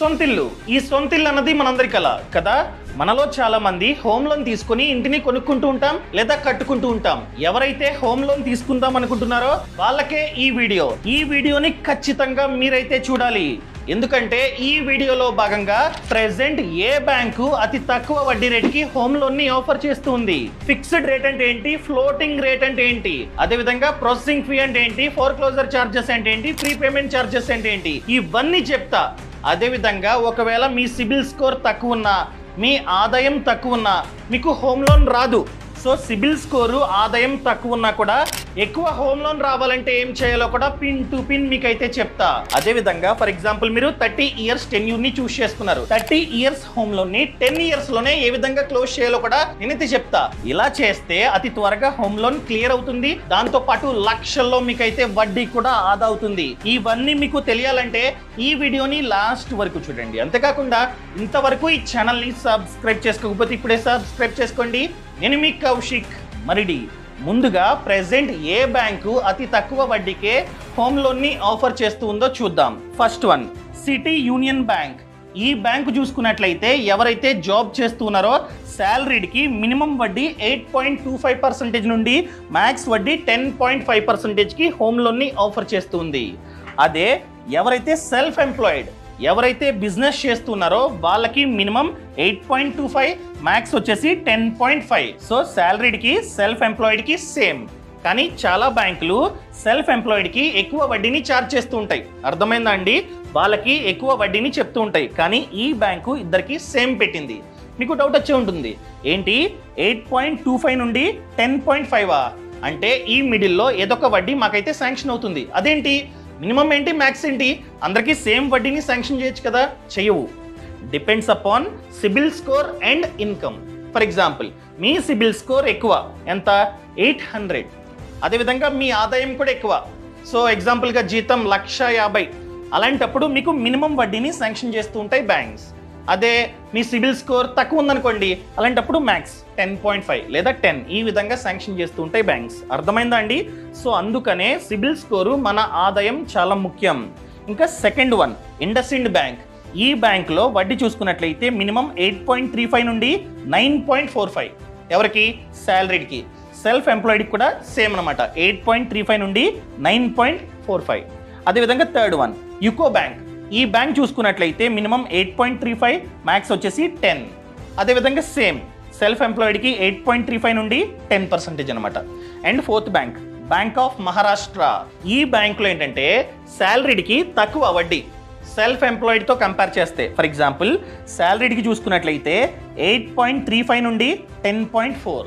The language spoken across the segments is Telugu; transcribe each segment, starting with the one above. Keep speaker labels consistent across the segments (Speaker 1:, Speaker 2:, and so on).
Speaker 1: సొంతిల్లు. ఈ సొంతిల్లు అన్నది మనందరి కల కదా. మనలో చాలా మంది హోమ్ లోన్ తీసుకుని ఇంటిని కొనుక్కుంటూ ఉంటాం లేదా కట్టుకుంటూ ఉంటాం. ఎవరైతే హోమ్ లోన్ తీసుకుందాం అనుకుంటున్నారో వాళ్ళకే ఈ వీడియోని ఖచ్చితంగా మీరైతే చూడాలి. ఎందుకంటే ఈ వీడియోలో భాగంగా ప్రెజెంట్ ఏ బ్యాంకు అతి తక్కువ వడ్డీ రేటుకి హోమ్ లోన్ ని ఆఫర్ చేస్తుంది, ఫిక్స్డ్ రేట్ అంటే ఏంటి, ఫ్లోటింగ్ రేట్ అంటే ఏంటి, అదే విధంగా ప్రాసెసింగ్ ఫీ అంటే ఏంటి, ఫోర్క్లోజర్ చార్జెస్ అంటే ఏంటి, ప్రీపేమెంట్ చార్జెస్ అంటే ఏంటి, ఇవన్నీ చెప్తా. అదే విధంగా ఒకవేళ మీ సిబిల్ స్కోర్ తక్కువ ఉన్నా, మీ ఆదాయం తక్కువ ఉన్నా మీకు హోమ్ లోన్ రాదు. సో సిబిల్ స్కోరు ఆదాయం తక్కువ ఉన్నా కూడా ఎక్కువ హోమ్ లోన్ రావాలంటే ఏం చేయాలో కూడా పిన్ టు పిన్ మీకైతే చెప్తా. అదే విధంగా ఫర్ ఎగ్జాంపుల్ మీరు 30 ఇయర్స్ టెన్యూర్ ని చూస్ చేసుకున్నారు. 30 ఇయర్స్ హోమ్ లోన్ ని 10 ఇయర్స్ లోనే ఏ విధంగా క్లోజ్ చేయాలో కూడా నేనైతే చెప్తా. ఇలా చేస్తే అతి త్వరగా హోమ్ లోన్ క్లియర్ అవుతుంది. దాంతో పాటు లక్షల్లో మీకైతే వడ్డీ కూడా ఆదా అవుతుంది. ఇవన్నీ మీకు తెలియాలంటే ఈ వీడియోని లాస్ట్ వరకు చూడండి. అంతేకాకుండా ఇంతవరకు ఈ ఛానల్ ని సబ్స్క్రైబ్ చేసుకోకపోతే ఇప్పుడే సబ్స్క్రైబ్ చేసుకోండి. నేను మీ కౌశిక్ మరిడి. ముందుగా ప్రెజెంట్ ఏ బ్యాంకు అతి తక్కువ వడ్డీకే హోమ్ లోన్ ని ఆఫర్ చేస్తూ ఉందో చూద్దాం. First one city union bank. ఈ బ్యాంకు చూసుకున్నట్లయితే ఎవరైతే జాబ్ చేస్తున్నారో శాలరీకి మినిమం వడ్డీ 8.25% నుండి మ్యాక్స్ వడ్డీ 10.5%కి హోమ్ లోన్ ని ఆఫర్ చేస్తుంది. అదే ఎవరైతే సెల్ఫ్ ఎంప్లాయిడ్, ఎవరైతే బిజినెస్ చేస్తున్నారో వాళ్ళకి మినిమం 8.25, మ్యాక్స్ వచ్చేసి 10.5. సో శాలరీకి సెల్ఫ్ ఎంప్లాయిడ్కి సేమ్. కానీ చాలా బ్యాంకులు సెల్ఫ్ ఎంప్లాయిడ్కి ఎక్కువ వడ్డీని ఛార్జ్ చేస్తూ ఉంటాయి. అర్థమైందా అండి? వాళ్ళకి ఎక్కువ వడ్డీని చెప్తూ ఉంటాయి. కానీ ఈ బ్యాంకు ఇద్దరికి సేమ్ పెట్టింది. మీకు డౌట్ వచ్చే ఉంటుంది, ఏంటి 8.25 నుండి 10.5 అంటే ఈ మిడిల్లో ఏదో ఒక వడ్డీ మాకైతే శాంక్షన్ అవుతుంది. అదేంటి, మినిమం ఏంటి, మ్యాక్స్ ఏంటి, అందరికీ సేమ్ వడ్డీని శాంక్షన్ చేయొచ్చు కదా? చెయ్యవు. Depends upon CIBIL score and income. For example మీ సిబిల్ స్కోర్ ఎక్కువ, ఎంత, 800. అదేవిధంగా మీ ఆదాయం కూడా ఎక్కువ. సో ఎగ్జాంపుల్గా జీతం 1,50,000. అలాంటప్పుడు మీకు మినిమం వడ్డీని శాంక్షన్ చేస్తూ ఉంటాయి బ్యాంక్స్. అదే మీ సిబిల్ స్కోర్ తక్కువ ఉందనుకోండి, అలాంటప్పుడు మ్యాక్స్ 10.5 లేదా 10 ఈ విధంగా శాంక్షన్ చేస్తూ ఉంటాయి బ్యాంక్స్. అర్థమైందా అండి? సో అందుకనే సిబిల్ స్కోరు మన ఆదాయం చాలా ముఖ్యం. ఇంకా సెకండ్ వన్ ఇండస్ఇండ్ బ్యాంక్. ఈ బ్యాంక్లో వడ్డీ చూసుకున్నట్లయితే మినిమం 8.35 నుండి 9.45. ఎవరికి? శాలరీకి. సెల్ఫ్ ఎంప్లాయిడ్కి కూడా సేమ్ అనమాట, 8.35 నుండి 9.45. అదేవిధంగా థర్డ్ వన్ యుకో బ్యాంక్. ఈ బ్యాంక్ చూసుకున్నట్లయితే మినిమం 8.35, మ్యాక్స్ వచ్చేసి 10. అదేవిధంగా సేమ్ సెల్ఫ్ ఎంప్లాయిడ్కి 8.35 నుండి 10% అనమాట. And fourth bank bank of Maharashtra. ఈ బ్యాంకులో ఏంటంటే శాలరీకి తక్కువ వడ్డీ సెల్ఫ్ ఎంప్లాయిడ్తో కంపేర్ చేస్తే. ఫర్ ఎగ్జాంపుల్ శాలరీకి చూసుకున్నట్లయితే 8.35 నుండి 10.4.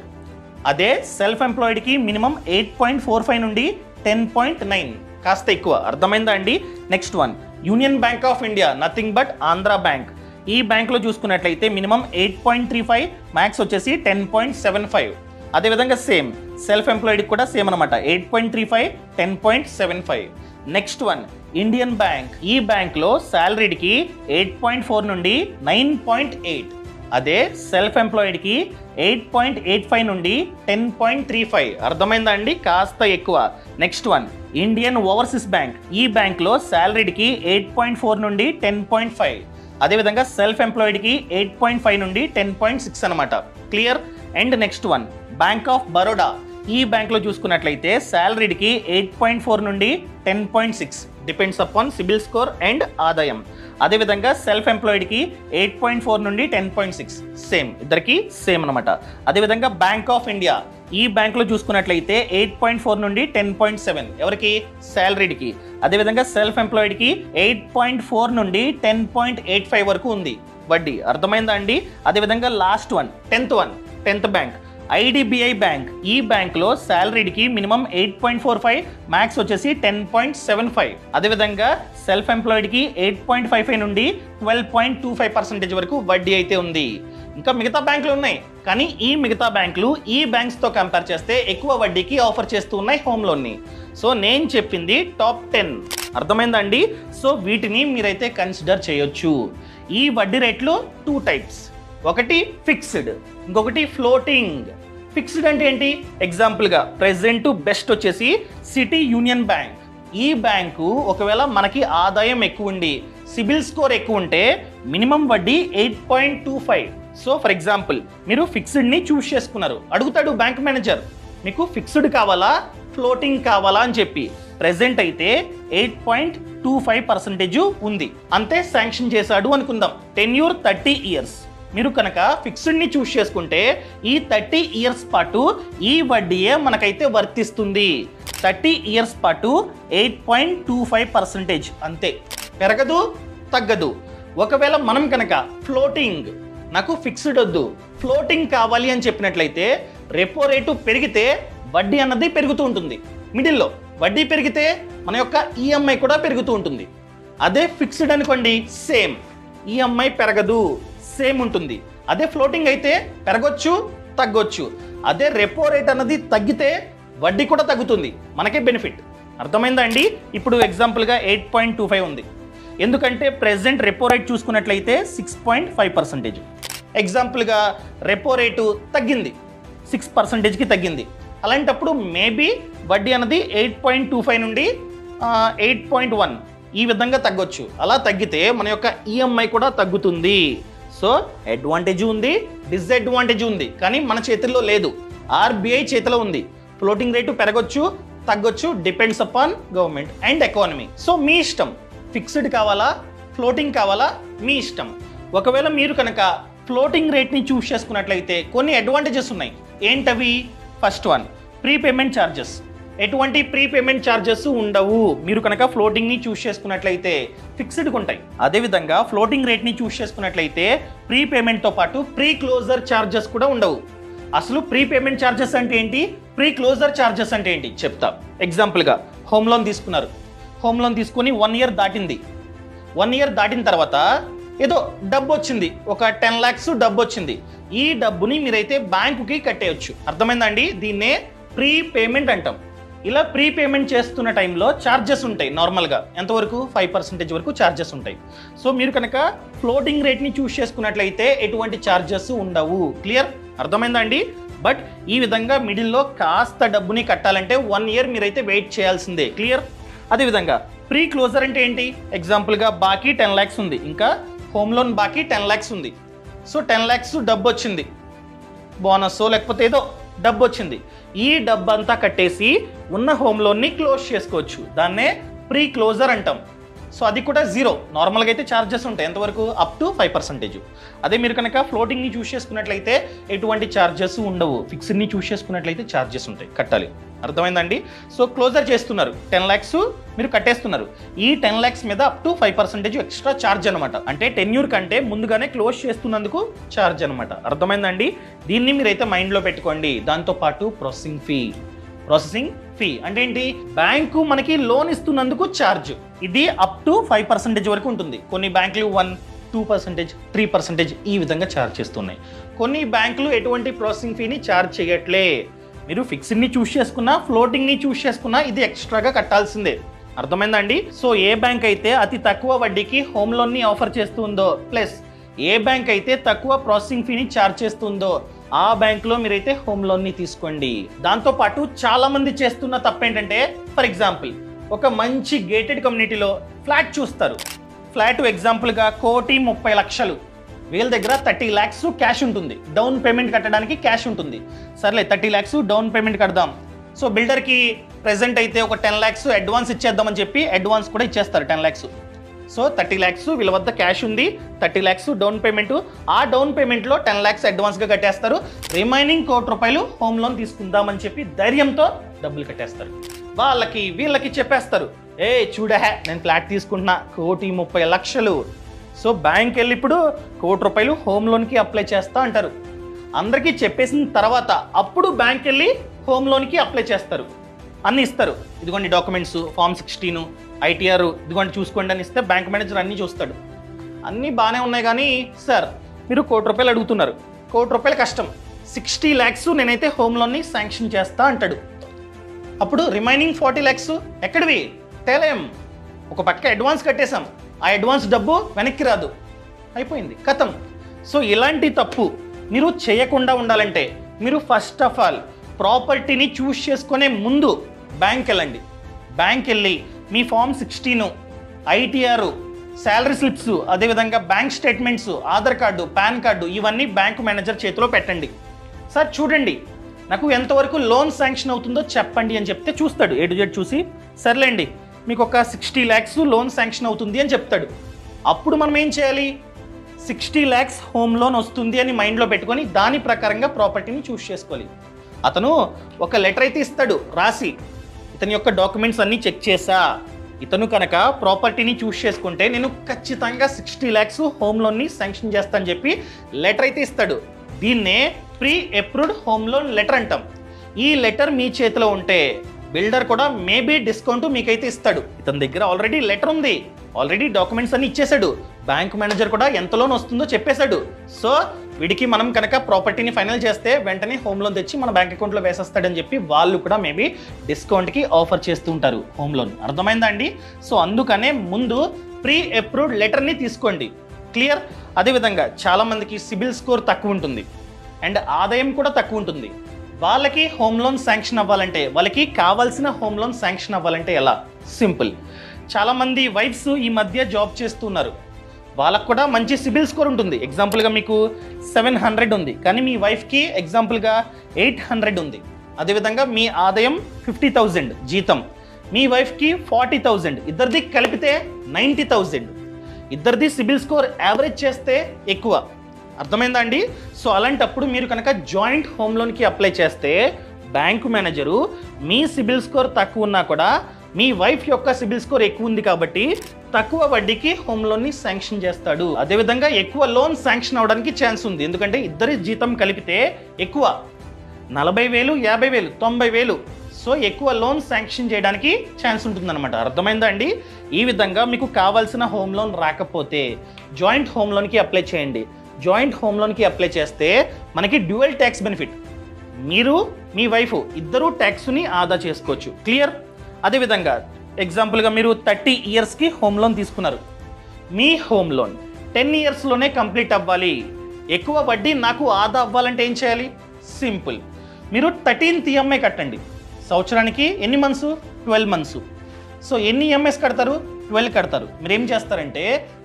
Speaker 1: అదే సెల్ఫ్ ఎంప్లాయిడ్కి మినిమం 8.45 నుండి 10.9, కాస్త ఎక్కువ. అర్థమైందా అండి? Next one union bank of India, nothing but Andhra bank. ఈ బ్యాంక్లో చూసుకున్నట్లయితే మినిమం 8.35, మ్యాక్స్ వచ్చేసి 10.75. అదేవిధంగా సేమ్ సెల్ఫ్ ఎంప్లాయిడ్కి కూడా సేమ్ అనమాట, 8.35, 10.75. Next one Indian bank. ఈ బ్యాంక్లో శాలరీకి 8.4 నుండి 9.8. అదే సెల్ఫ్ ఎంప్లాయిడ్కి 8.85 నుండి 10.35. అర్థమైందా అండి? కాస్త ఎక్కువ. Next one Indian overseas bank. ఈ బ్యాంక్లో శాలరీకి 8.4 నుండి 10.5. అదేవిధంగా సెల్ఫ్ ఎంప్లాయిడ్కి 8.5 నుండి 10.6 అనమాట. Clear? And next one bank of Baroda. ఈ బ్యాంక్లో చూసుకున్నట్లయితే శాలరీకి 8.4 నుండి 10.6, depends upon CIBIL score and ఆదాయం. అదేవిధంగా సెల్ఫ్ ఎంప్లాయిడ్కి 8.4 నుండి 10.6, సేమ్, ఇద్దరికి సేమ్ అనమాట. అదేవిధంగా బ్యాంక్ ఆఫ్ ఇండియా. ఈ బ్యాంక్లో చూసుకున్నట్లయితే 8.4 నుండి 10.7, ఎవరికి? శాలరీకి. అదేవిధంగా సెల్ఫ్ ఎంప్లాయిడ్కి 8.4 నుండి 10.85 వరకు ఉంది వడ్డీ. అర్థమైందా అండి? అదేవిధంగా last one tenth bank IDBI bank. ఈ బ్యాంక్లో శాలరీకి మినిమం 8.45, మ్యాక్స్ వచ్చేసి 10.75. అదేవిధంగా సెల్ఫ్ ఎంప్లాయిడ్కి 8.55 నుండి 12.25% వరకు వడ్డీ అయితే ఉంది. ఇంకా మిగతా బ్యాంకులు ఉన్నాయి, కానీ ఈ మిగతా బ్యాంకులు ఈ బ్యాంక్స్తో కంపేర్ చేస్తే ఎక్కువ వడ్డీకి ఆఫర్ చేస్తూ ఉన్నాయి హోమ్ లోన్ని. సో నేను చెప్పింది టాప్ 10. అర్థమైందా అండి? సో వీటిని మీరైతే కన్సిడర్ చేయొచ్చు. ఈ వడ్డీ రేట్లు 2 టైప్స్. ఒకటి ఫిక్స్డ్, ఇంకొకటి ఫ్లోటింగ్. ఫిక్స్డ్ అంటే ఏంటి? ఎగ్జాంపుల్గా ప్రెజెంట్ బెస్ట్ వచ్చేసి సిటీ యూనియన్ బ్యాంక్. ఈ బ్యాంకు ఒకవేళ మనకి ఆదాయం ఎక్కువ ఉండి సిబిల్ స్కోర్ ఎక్కువ ఉంటే మినిమం వడ్డీ 8.25. సో ఫర్ ఎగ్జాంపుల్ మీరు ఫిక్స్డ్ని చూస్ చేసుకున్నారు, అడుగుతాడు బ్యాంక్ మేనేజర్ మీకు ఫిక్స్డ్ కావాలా ఫ్లోటింగ్ కావాలా అని చెప్పి. ప్రెసెంట్ అయితే 8.25% ఉంది, అంతే శాంక్షన్ చేశాడు అనుకుందాం. Tenure 30 years. మీరు కనుక ఫిక్స్డ్ని చూస్ చేసుకుంటే ఈ 30 years పాటు ఈ వడ్డీయే మనకైతే వర్తిస్తుంది. 30 years పాటు 8.25% అంతే, పెరగదు తగ్గదు. ఒకవేళ మనం కనుక ఫ్లోటింగ్, నాకు ఫిక్స్డ్ వద్దు ఫ్లోటింగ్ కావాలి అని చెప్పినట్లయితే రెపో రేటు పెరిగితే వడ్డీ అన్నది పెరుగుతూ ఉంటుంది, మిడిల్లో వడ్డీ పెరిగితే మన యొక్క ఈఎంఐ కూడా పెరుగుతూ ఉంటుంది. అదే ఫిక్స్డ్ అనుకోండి సేమ్, ఈఎంఐ పెరగదు సేమ్ ఉంటుంది. అదే ఫ్లోటింగ్ అయితే పెరగొచ్చు తగ్గొచ్చు. అదే రెపో రేట్ అన్నది తగ్గితే వడ్డీ కూడా తగ్గుతుంది, మనకే బెనిఫిట్. అర్థమైందా అండి? ఇప్పుడు ఎగ్జాంపుల్గా 8.25 ఉంది, ఎందుకంటే ప్రెసెంట్ రెపో రేట్ చూసుకున్నట్లయితే 6.5%. ఎగ్జాంపుల్గా రెపో రేటు తగ్గింది 6%కి తగ్గింది. అలాంటప్పుడు మేబీ వడ్డీ అన్నది 8.25 నుండి 8.1 ఈ విధంగా తగ్గొచ్చు. అలా తగ్గితే మన యొక్క ఈఎంఐ కూడా తగ్గుతుంది. సో అడ్వాంటేజ్ ఉంది, డిసడ్వాంటేజ్ ఉంది, కానీ మన చేతుల్లో లేదు, ఆర్బీఐ చేతిలో ఉంది. ఫ్లోటింగ్ రేటు పెరగొచ్చు తగ్గొచ్చు, depends upon government and economy. So మీ ఇష్టం, ఫిక్స్డ్ కావాలా ఫ్లోటింగ్ కావాలా మీ ఇష్టం. ఒకవేళ మీరు కనుక ఫ్లోటింగ్ రేట్ని చూస్ చేసుకున్నట్లయితే కొన్ని అడ్వాంటేజెస్ ఉన్నాయి. ఏంటవి? First one, prepayment charges. ఎటువంటి ప్రీపేమెంట్ ఛార్జెస్ ఉండవు మీరు కనుక ఫ్లోటింగ్ని చూస్ చేసుకున్నట్లయితే, ఫిక్స్డ్గా ఉంటాయి. అదేవిధంగా ఫ్లోటింగ్ రేట్ని చూస్ చేసుకున్నట్లయితే ప్రీపేమెంట్తో పాటు ప్రీ క్లోజర్ ఛార్జెస్ కూడా ఉండవు. అసలు ప్రీపేమెంట్ ఛార్జెస్ అంటే ఏంటి, ప్రీ క్లోజర్ ఛార్జెస్ అంటే ఏంటి చెప్తా. ఎగ్జాంపుల్గా హోమ్ లోన్ తీసుకున్నారు, హోమ్ లోన్ తీసుకొని 1 year దాటింది. 1 year దాటిన తర్వాత ఏదో డబ్బు వచ్చింది, ఒక 10 lakhs డబ్బు వచ్చింది. ఈ డబ్బుని మీరైతే బ్యాంకుకి కట్టేయచ్చు. అర్థమైందా అండి? దీన్నే ప్రీ పేమెంట్ అంటాం. ఇలా ప్రీ పేమెంట్ చేస్తున్న టైంలో ఛార్జెస్ ఉంటాయి. నార్మల్గా ఎంతవరకు 5% వరకు ఛార్జెస్ ఉంటాయి. సో మీరు కనుక ఫ్లోటింగ్ రేట్ని చూస్ చేసుకున్నట్లయితే ఎటువంటి ఛార్జెస్ ఉండవు. క్లియర్? అర్థమైందా అండి? బట్ ఈ విధంగా మిడిల్లో కాస్త డబ్బుని కట్టాలంటే 1 year మీరైతే వెయిట్ చేయాల్సిందే. క్లియర్? అదేవిధంగా ప్రీ క్లోజర్ అంటే ఏంటి? ఎగ్జాంపుల్గా బాకీ 10 lakhs ఉంది, ఇంకా హోమ్ లోన్ బాకీ 10 lakhs ఉంది. సో 10 lakhs డబ్బు వచ్చింది, బోనస్ లేకపోతే ఏదో డబ్బు వచ్చింది. ఈ డబ్బు అంతా కట్టేసి ఉన్న హోమ్ లోన్ని క్లోజ్ చేసుకోవచ్చు. దాన్నే ప్రీ క్లోజర్ అంటాం. సో అది కూడా జీరో. నార్మల్గా అయితే ఛార్జెస్ ఉంటాయి, ఎంతవరకు? Up to 5%. అదే మీరు కనుక ఫ్లోటింగ్ని చూస్ చేసుకున్నట్లయితే ఎటువంటి ఛార్జెస్ ఉండవు. ఫిక్స్డ్ని చూస్ చేసుకున్నట్లయితే ఛార్జెస్ ఉంటాయి, కట్టాలి. అర్థమైందండి? సో క్లోజర్ చేస్తున్నారు, 10 lakhs మీరు కట్టేస్తున్నారు. ఈ 10 lakhs మీద అప్ టు 5% ఎక్స్ట్రా ఛార్జ్ అనమాట. అంటే టెన్యూర్ కంటే ముందుగానే క్లోజ్ చేస్తున్నందుకు ఛార్జ్ అనమాట. అర్థమైందండి? దీన్ని మీరైతే మైండ్లో పెట్టుకోండి. దాంతోపాటు ప్రాసెసింగ్ ఫీ అంటే ఏంటి? బ్యాంకు మనకి లోన్ ఇస్తున్నందుకు ఛార్జ్. ఇది అప్ టు 5% వరకు ఉంటుంది. కొన్ని బ్యాంకులు 1, 2%, 3% ఈ విధంగా ఛార్జ్ చేస్తున్నాయి. కొన్ని బ్యాంకులు ఎటువంటి ప్రాసెసింగ్ ఫీని ఛార్జ్ చేయట్లే. మీరు ఫిక్స్డ్ని చూస్ చేసుకున్నా ఫ్లోటింగ్ని చూస్ చేసుకున్నా ఇది ఎక్స్ట్రాగా కట్టాల్సిందే. అర్థమైందా అండి? సో ఏ బ్యాంక్ అయితే అతి తక్కువ వడ్డీకి హోమ్ లోన్ని ఆఫర్ చేస్తుందో, ప్లస్ ఏ బ్యాంక్ అయితే తక్కువ ప్రాసెసింగ్ ఫీని ఛార్జ్ చేస్తుందో ఆ బ్యాంకులో మీరైతే హోమ్ లోన్ని తీసుకోండి. దాంతోపాటు చాలా మంది చేస్తున్న తప్పేంటంటే, ఫర్ ఎగ్జాంపుల్ ఒక మంచి గేటెడ్ కమ్యూనిటీలో ఫ్లాట్ చూస్తారు. ఫ్లాట్ ఎగ్జాంపుల్గా 1,30,00,000, వీళ్ళ దగ్గర 30 lakhs క్యాష్ ఉంటుంది, డౌన్ పేమెంట్ కట్టడానికి క్యాష్ ఉంటుంది. సర్లే 30 lakhs డౌన్ పేమెంట్ కడదాం. సో బిల్డర్కి ప్రెజెంట్ అయితే ఒక 10 lakhs అడ్వాన్స్ ఇచ్చేద్దామని చెప్పి అడ్వాన్స్ కూడా ఇచ్చేస్తారు 10 lakhs. సో 30 lakhs వీళ్ళ వద్ద క్యాష్ ఉంది, 30 lakhs డౌన్ పేమెంట్. ఆ డౌన్ పేమెంట్లో 10 lakhs అడ్వాన్స్గా కట్టేస్తారు. రిమైనింగ్ ₹1,00,000 హోమ్ లోన్ తీసుకుందామని చెప్పి ధైర్యంతో డబ్బులు కట్టేస్తారు. వీళ్ళకి చెప్పేస్తారు, ఏ చూడే నేను ఫ్లాట్ తీసుకుంటున్నా 1,30,00,000. సో బ్యాంక్ వెళ్ళి ఇప్పుడు ₹1,00,000 హోమ్ లోన్కి అప్లై చేస్తా అంటారు. అందరికీ చెప్పేసిన తర్వాత అప్పుడు బ్యాంక్ వెళ్ళి హోమ్ లోన్కి అప్లై చేస్తారు. అన్నీ ఇస్తారు, ఇదిగోండి డాక్యుమెంట్స్, ఫామ్ 16, ITR ఇదిగోండి చూసుకోండి అని ఇస్తే బ్యాంక్ మేనేజర్ అన్నీ చూస్తాడు. అన్నీ బాగానే ఉన్నాయి కానీ సార్ మీరు ₹1,00,000 అడుగుతున్నారు, ₹1,00,000 కష్టం, 60 lakhs నేనైతే హోమ్ లోన్ని శాంక్షన్ చేస్తా అంటాడు. అప్పుడు రిమైనింగ్ 40 lakhs ఎక్కడివి తేలేం. ఒక పక్క అడ్వాన్స్ కట్టేశాం, ఆ అడ్వాన్స్ డబ్బు వెనక్కి రాదు, అయిపోయింది కథం. సో ఇలాంటి తప్పు మీరు చేయకుండా ఉండాలంటే మీరు ఫస్ట్ ఆఫ్ ఆల్ ప్రాపర్టీని చూస్ చేసుకునే ముందు బ్యాంక్ వెళ్ళండి. బ్యాంక్ వెళ్ళి మీ ఫామ్ 16, ITR శాలరీ స్లిప్స్, అదేవిధంగా bank statements, Aadhaar card, pan card ఇవన్నీ బ్యాంకు మేనేజర్ చేతిలో పెట్టండి. సార్ చూడండి నాకు ఎంతవరకు లోన్ శాంక్షన్ అవుతుందో చెప్పండి అని చెప్తే చూస్తాడు. A to Z చూసి సర్లేండి మీకు ఒక 60 lakhs లోన్ శాంక్షన్ అవుతుంది అని చెప్తాడు. అప్పుడు మనం ఏం చేయాలి? 60 lakhs హోమ్ లోన్ వస్తుంది అని మైండ్లో పెట్టుకొని దాని ప్రకారంగా ప్రాపర్టీని చూస్ చేసుకోవాలి. అతను ఒక లెటర్ అయితే ఇస్తాడు రాసి, ఇతని యొక్క డాక్యుమెంట్స్ అన్నీ చెక్ చేసా, ఇతను కనుక ప్రాపర్టీని చూస్ చేసుకుంటే నేను ఖచ్చితంగా 60 lakhs హోమ్ లోన్ని శాంక్షన్ చేస్తానని చెప్పి లెటర్ అయితే ఇస్తాడు. దీన్నే pre approved home loan letter అంటాం. ఈ లెటర్ మీ చేతిలో ఉంటే బిల్డర్ కూడా మేబీ డిస్కౌంట్ మీకైతే ఇస్తాడు. ఇతని దగ్గర ఆల్రెడీ లెటర్ ఉంది, ఆల్రెడీ డాక్యుమెంట్స్ అన్ని ఇచ్చేశాడు, బ్యాంక్ మేనేజర్ కూడా ఎంత లోన్ వస్తుందో చెప్పేశాడు. సో వీడికి మనం కనుక ప్రాపర్టీని ఫైనల్ చేస్తే వెంటనే హోమ్ లోన్ తెచ్చి మన బ్యాంక్ అకౌంట్లో వేసేస్తాడని చెప్పి వాళ్ళు కూడా మేబీ డిస్కౌంట్కి ఆఫర్ చేస్తూ ఉంటారు హోమ్ లోన్. అర్థమైందా అండి? సో అందుకనే ముందు ప్రీ అప్రూవ్డ్ లెటర్ని తీసుకోండి. క్లియర్? అదేవిధంగా చాలామందికి సిబిల్ స్కోర్ తక్కువ ఉంటుంది అండ్ ఆదాయం కూడా తక్కువ ఉంటుంది. వాళ్ళకి హోమ్ లోన్ శాంక్షన్ అవ్వాలంటే, వాళ్ళకి కావాల్సిన హోమ్ లోన్ శాంక్షన్ అవ్వాలంటే ఎలా? సింపుల్. చాలామంది వైఫ్స్ ఈ మధ్య జాబ్ చేస్తున్నారు, వాళ్ళకు కూడా మంచి సిబిల్ స్కోర్ ఉంటుంది. ఎగ్జాంపుల్గా మీకు 700 ఉంది, కానీ మీ వైఫ్కి ఎగ్జాంపుల్గా 800 ఉంది. అదేవిధంగా మీ ఆదాయం 50,000 జీతం, మీ వైఫ్కి 40,000, ఇద్దరిది కలిపితే 90,000. ఇద్దరిది సిబిల్ స్కోర్ యావరేజ్ చేస్తే ఎక్కువ. అర్థమైందా అండి? సో అలాంటప్పుడు మీరు కనుక జాయింట్ హోమ్ లోన్కి అప్లై చేస్తే బ్యాంకు మేనేజరు మీ సిబిల్ స్కోర్ తక్కువ ఉన్నా కూడా మీ వైఫ్ యొక్క సిబిల్ స్కోర్ ఎక్కువ ఉంది కాబట్టి తక్కువ వడ్డీకి హోమ్ లోన్ని శాంక్షన్ చేస్తాడు. అదేవిధంగా ఎక్కువ లోన్ శాంక్షన్ అవడానికి ఛాన్స్ ఉంది, ఎందుకంటే ఇద్దరి జీతం కలిపితే ఎక్కువ, 40,000, 50,000, 90,000. సో ఎక్కువ లోన్ శాంక్షన్ చేయడానికి ఛాన్స్ ఉంటుందన్నమాట. అర్థమైందా అండి? ఈ విధంగా మీకు కావాల్సిన హోమ్ లోన్ రాకపోతే జాయింట్ హోమ్ లోన్కి అప్లై చేయండి. జాయింట్ హోమ్ లోన్కి అప్లై చేస్తే మనకి డ్యూయల్ ట్యాక్స్ బెనిఫిట్, మీరు మీ వైఫ్ ఇద్దరూ ట్యాక్స్ని ఆదా చేసుకోవచ్చు. క్లియర్? అదేవిధంగా ఎగ్జాంపుల్గా మీరు 30 yearsకి హోమ్ లోన్ తీసుకున్నారు, మీ హోమ్ లోన్ 10 yearsలోనే కంప్లీట్ అవ్వాలి, ఎక్కువ వడ్డీ నాకు ఆదా అవ్వాలంటే ఏం చేయాలి? సింపుల్, మీరు 13th EMI కట్టండి. సంవత్సరానికి ఎన్ని మంత్స్? 12 months. సో ఎన్ని EMIs కడతారు? 12 కడతారు. మీరు ఏం చేస్తారంటే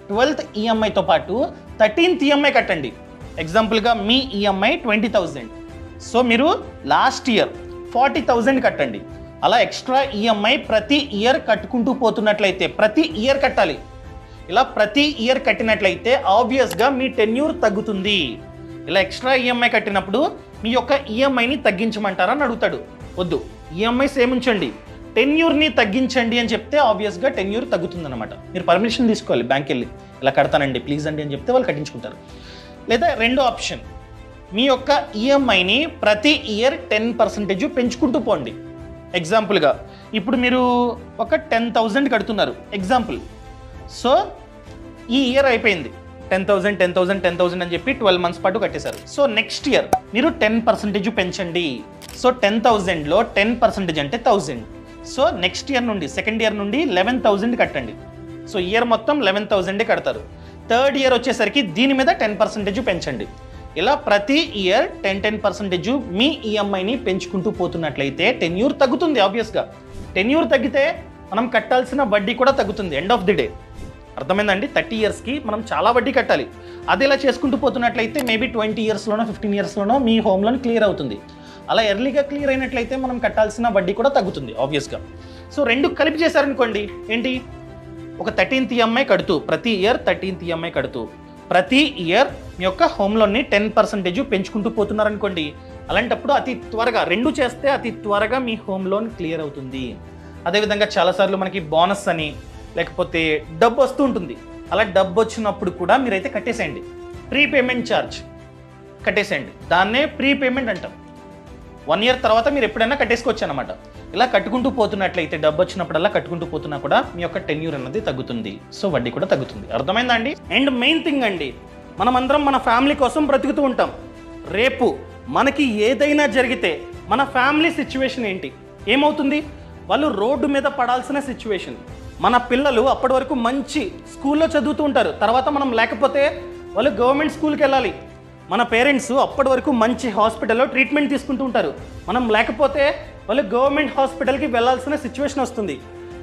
Speaker 1: 12th EMIతో పాటు 13th EMI కట్టండి. ఎగ్జాంపుల్గా మీ EMI 20,000, సో మీరు లాస్ట్ ఇయర్ 40,000 కట్టండి. అలా ఎక్స్ట్రా EMI ప్రతి ఇయర్ కట్టుకుంటూ పోతున్నట్లయితే, ప్రతి ఇయర్ కట్టాలి. ఇలా ప్రతి ఇయర్ కట్టినట్లయితే ఆబ్వియస్గా మీ టెన్యూర్ తగ్గుతుంది. ఇలా ఎక్స్ట్రా EMI కట్టినప్పుడు మీ యొక్క EMIని తగ్గించమంటారా అని అడుగుతాడు. వద్దు, EMI సేమ్ ఉంచండి, టెన్యూర్ని తగ్గించండి అని చెప్తే ఆబ్వియస్గా టెన్యూర్ తగ్గుతుందన్నమాట. మీరు పర్మిషన్ తీసుకోవాలి బ్యాంక్కి వెళ్ళి, ఇలా కడతానండి ప్లీజ్ అండి అని చెప్తే వాళ్ళు కట్టించుకుంటారు. లేదా రెండో ఆప్షన్, మీ యొక్క EMIని ప్రతి ఇయర్ 10% పెంచుకుంటూ పోండి. ఎగ్జాంపుల్గా ఇప్పుడు మీరు ఒక 10,000 కడుతున్నారు ఎగ్జాంపుల్. సో ఈ ఇయర్ అయిపోయింది, 10,000 10,000 10,000 అని చెప్పి 12 months పాటు కట్టేశారు. సో నెక్స్ట్ ఇయర్ మీరు 10% పెంచండి. సో 10,000లో 10% అంటే 1,000. సో నెక్స్ట్ ఇయర్ నుండి, సెకండ్ ఇయర్ నుండి 11,000 కట్టండి. సో ఇయర్ మొత్తం 11,000 కడతారు. థర్డ్ ఇయర్ వచ్చేసరికి దీని మీద 10% పెంచండి. ఇలా ప్రతి ఇయర్ 10% మీ EMIని పెంచుకుంటూ పోతున్నట్లయితే టెన్యూర్ తగ్గుతుంది. ఆబ్వియస్గా టెన్యూర్ తగ్గితే మనం కట్టాల్సిన వడ్డీ కూడా తగ్గుతుంది ఎండ్ ఆఫ్ ది డే. అర్థమైందండి? 30 yearsకి మనం చాలా వడ్డీ కట్టాలి. అది ఇలా చేసుకుంటూ పోతున్నట్లయితే మేబీ 20 yearsలోనో 15 yearsలోనో మీ హోమ్ లోన్ క్లియర్ అవుతుంది. అలా ఎర్లీగా క్లియర్ అయినట్లయితే మనం కట్టాల్సిన వడ్డీ కూడా తగ్గుతుంది ఆబ్వియస్గా. సో రెండు కలిపి చేశారనుకోండి, ఏంటి, ఒక 13th EMI కడుతూ, ప్రతి ఇయర్ 13th EMI కడుతూ ప్రతి ఇయర్ మీ యొక్క హోమ్ లోన్ని 10% పెంచుకుంటూ పోతున్నారనుకోండి, అలాంటప్పుడు అతి త్వరగా రెండు చేస్తే అతి త్వరగా మీ హోమ్ లోన్ క్లియర్ అవుతుంది. అదేవిధంగా చాలాసార్లు మనకి బోనస్ అని లేకపోతే డబ్బు వస్తూ ఉంటుంది. అలా డబ్బు వచ్చినప్పుడు కూడా మీరైతే కట్టేసేయండి, ప్రీపేమెంట్ ఛార్జ్ కట్టేసేయండి. దాన్నే ప్రీపేమెంట్ అంటాం. 1 year తర్వాత మీరు ఎప్పుడైనా కట్టేసుకోవచ్చు అనమాట. ఇలా కట్టుకుంటూ పోతున్నట్లయితే డబ్బు వచ్చినప్పుడల్లా కట్టుకుంటూ పోతున్నా కూడా మీ యొక్క టెన్యూర్ అన్నది తగ్గుతుంది. సో వడ్డీ కూడా తగ్గుతుంది. అర్థమైందా అండి? అండ్ మెయిన్ థింగ్ అండి, మనమందరం మన ఫ్యామిలీ కోసం బ్రతుకుతూ ఉంటాం. రేపు మనకి ఏదైనా జరిగితే మన ఫ్యామిలీ సిచ్యువేషన్ ఏంటి, ఏమవుతుంది? వాళ్ళు రోడ్డు మీద పడాల్సిన సిచ్యువేషన్. మన పిల్లలు అప్పటి వరకు మంచి స్కూల్లో చదువుతూ ఉంటారు, తర్వాత మనం లేకపోతే వాళ్ళు గవర్నమెంట్ స్కూల్కి వెళ్ళాలి. మన పేరెంట్స్ అప్పటి వరకు మంచి హాస్పిటల్లో ట్రీట్మెంట్ తీసుకుంటూ ఉంటారు, మనం లేకపోతే వాళ్ళు గవర్నమెంట్ హాస్పిటల్కి వెళ్ళాల్సిన సిచ్యువేషన్ వస్తుంది.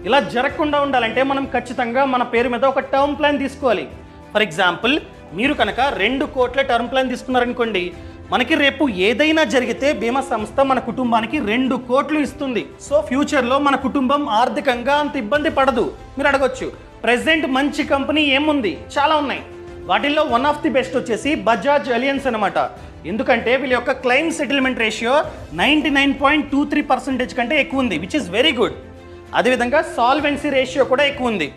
Speaker 1: ఇలా జరగకుండా ఉండాలంటే మనం ఖచ్చితంగా మన పేరు మీద ఒక టర్మ్ ప్లాన్ తీసుకోవాలి. ఫర్ ఎగ్జాంపుల్, మీరు కనుక 2 కోట్ల టర్మ్ ప్లాన్ తీసుకున్నారనుకోండి, మనకి రేపు ఏదైనా జరిగితే బీమా సంస్థ మన కుటుంబానికి 2 కోట్లు ఇస్తుంది. సో ఫ్యూచర్లో మన కుటుంబం ఆర్థికంగా అంత ఇబ్బంది పడదు. మీరు అడగొచ్చు, ప్రెసెంట్ మంచి కంపెనీ ఏముంది? చాలా ఉన్నాయి. వాటిల్లో వన్ ఆఫ్ ది బెస్ట్ వచ్చేసి బజాజ్ అలియన్స్ అనమాట. ఎందుకంటే వీళ్ళ యొక్క క్లెయిమ్ సెటిల్మెంట్ రేషియో 99.23% కంటే ఎక్కువ ఉంది, విచ్ ఇస్ వెరీ గుడ్. అదేవిధంగా సాల్వెన్సీ రేషియో కూడా ఎక్కువ ఉంది.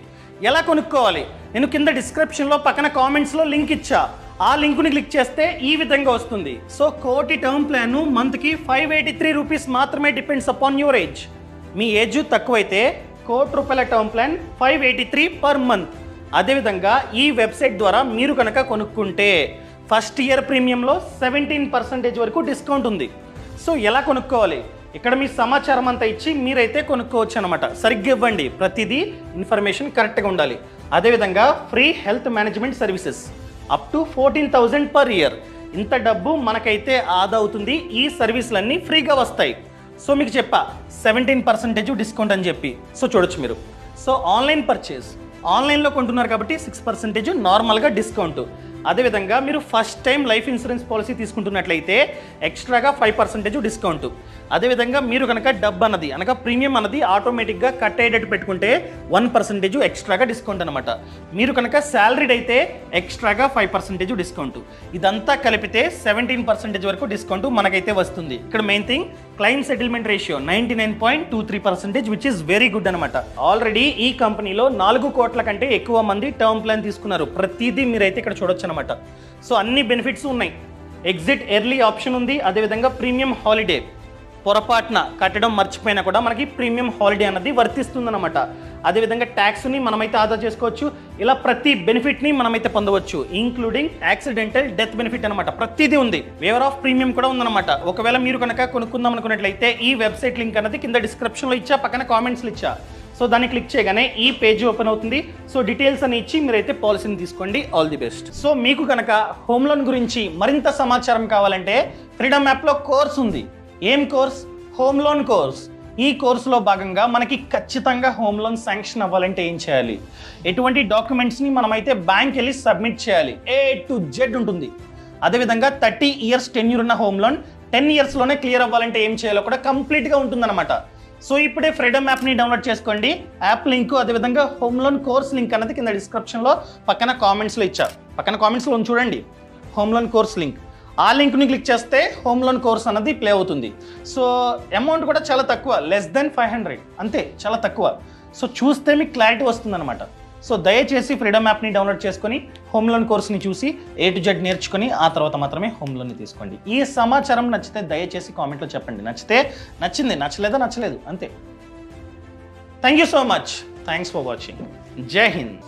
Speaker 1: ఎలా కొనుక్కోవాలి? నేను కింద డిస్క్రిప్షన్లో పక్కన కామెంట్స్లో లింక్ ఇచ్చా. ఆ లింకుని క్లిక్ చేస్తే ఈ విధంగా వస్తుంది. సో కోటి టర్మ్ ప్లాన్ మంత్కి 583 రూపీస్ మాత్రమే, depends upon your age. Me age తక్కువైతే ₹1 టర్మ్ ప్లాన్ 583 పర్ మంత్. అదేవిధంగా ఈ వెబ్సైట్ ద్వారా మీరు కనుక కొనుక్కుంటే ఫస్ట్ ఇయర్ ప్రీమియంలో 17% వరకు డిస్కౌంట్ ఉంది. సో ఎలా కొనుక్కోవాలి? ఇక్కడ మీ సమాచారం అంతా ఇచ్చి మీరైతే కొనుక్కోవచ్చు అనమాట. సరిగ్గా ఇవ్వండి, ప్రతిదీ ఇన్ఫర్మేషన్ కరెక్ట్గా ఉండాలి. అదేవిధంగా free health management services up to 14,000 per year. ఇంత డబ్బు మనకైతే ఆదా అవుతుంది. ఈ సర్వీసులన్నీ ఫ్రీగా వస్తాయి. సో మీకు చెప్పా 17% డిస్కౌంట్ అని చెప్పి. సో చూడొచ్చు మీరు. సో ఆన్లైన్ పర్చేస్, ఆన్లైన్లో కొంటున్నారు కాబట్టి 6% నార్మల్గా డిస్కౌంట్. అదేవిధంగా మీరు first time life insurance policy తీసుకుంటున్నట్లయితే ఎక్స్ట్రాగా 5% డిస్కౌంట్. అదేవిధంగా మీరు కనుక డబ్బు అన్నది అనగా ప్రీమియం అన్నది ఆటోమేటిక్గా కట్ అయ్యేటట్టు పెట్టుకుంటే 1% ఎక్స్ట్రాగా డిస్కౌంట్ అనమాట. మీరు కనుక శాలరీడ్ అయితే ఎక్స్ట్రాగా 5% డిస్కౌంట్. ఇదంతా కలిపితే 17% వరకు డిస్కౌంట్ మనకైతే వస్తుంది. ఇక్కడ main thing claim settlement ratio 99.23%, which is very good అనమాట. ఆల్రెడీ ఈ కంపెనీలో 4 కోట్ల కంటే ఎక్కువ మంది టర్మ్ ప్లాన్ తీసుకున్నారు. ప్రతిదీ మీరైతే ఇక్కడ చూడొచ్చు అనమాట. సో అన్ని బెనిఫిట్స్ ఉన్నాయి. ఎగ్జిట్ ఎర్లీ ఆప్షన్ ఉంది. అదేవిధంగా ప్రీమియం హాలిడే, పొరపాటున కట్టడం మర్చిపోయినా కూడా మనకి ప్రీమియం హాలిడే అన్నది వర్తిస్తుందన్నమాట. అదేవిధంగా ట్యాక్స్ని మనమైతే ఆదా చేసుకోవచ్చు. ఇలా ప్రతి బెనిఫిట్ని మనమైతే పొందవచ్చు, ఇంక్లూడింగ్ యాక్సిడెంటల్ డెత్ బెనిఫిట్ అనమాట. ప్రతిదీ ఉంది. వేవర్ ఆఫ్ ప్రీమియం కూడా ఉందన్నమాట. ఒకవేళ మీరు కనుక కొనుక్కుందాం అనుకున్నట్లయితే ఈ వెబ్సైట్ లింక్ అనేది కింద డిస్క్రిప్షన్లో ఇచ్చా, పక్కన కామెంట్స్లో ఇచ్చా. సో దాన్ని క్లిక్ చేయగానే ఈ పేజ్ ఓపెన్ అవుతుంది. సో డీటెయిల్స్ అని ఇచ్చి మీరైతే పాలసీని తీసుకోండి. All the best. సో మీకు కనుక హోమ్ లోన్ గురించి మరింత సమాచారం కావాలంటే ఫ్రీడమ్ యాప్లో కోర్స్ ఉంది. ఏం కోర్స్? Home loan course. ఈ కోర్సులో భాగంగా మనకి ఖచ్చితంగా హోమ్ లోన్ శాంక్షన్ అవ్వాలంటే ఏం చేయాలి, ఎటువంటి డాక్యుమెంట్స్ని మనమైతే బ్యాంక్ వెళ్ళి సబ్మిట్ చేయాలి, A to Z ఉంటుంది. అదేవిధంగా 30 ఇయర్స్ టెన్యూర్ ఉన్న హోమ్ లోన్ 10 ఇయర్స్లోనే క్లియర్ అవ్వాలంటే ఏం చేయాలో కూడా కంప్లీట్గా ఉంటుందన్నమాట. సో ఇప్పుడే ఫ్రీడమ్ యాప్ని డౌన్లోడ్ చేసుకోండి. యాప్ లింక్ అదేవిధంగా హోమ్ లోన్ కోర్స్ లింక్ అన్నది కింద డిస్క్రిప్షన్లో పక్కన కామెంట్స్లో ఇచ్చా. పక్కన కామెంట్స్లో చూడండి హోమ్ లోన్ కోర్స్ లింక్. ఆ లింక్ని క్లిక్ చేస్తే హోమ్ లోన్ కోర్స్ అన్నది ప్లే అవుతుంది. సో అమౌంట్ కూడా చాలా తక్కువ, లెస్ దెన్ 500, అంతే, చాలా తక్కువ. సో చూస్తే మీకు క్లారిటీ వస్తుందన్నమాట. సో దయచేసి ఫ్రీడమ్ యాప్ని డౌన్లోడ్ చేసుకొని హోమ్ లోన్ కోర్స్ని చూసి A to Z నేర్చుకొని ఆ తర్వాత మాత్రమే హోమ్ లోన్ని తీసుకోండి. ఈ సమాచారం నచ్చితే దయచేసి కామెంట్లో చెప్పండి. నచ్చితే నచ్చింది, నచ్చలేదా నచ్చలేదు, అంతే. Thank you so much. Thanks for watching. జై హింద్.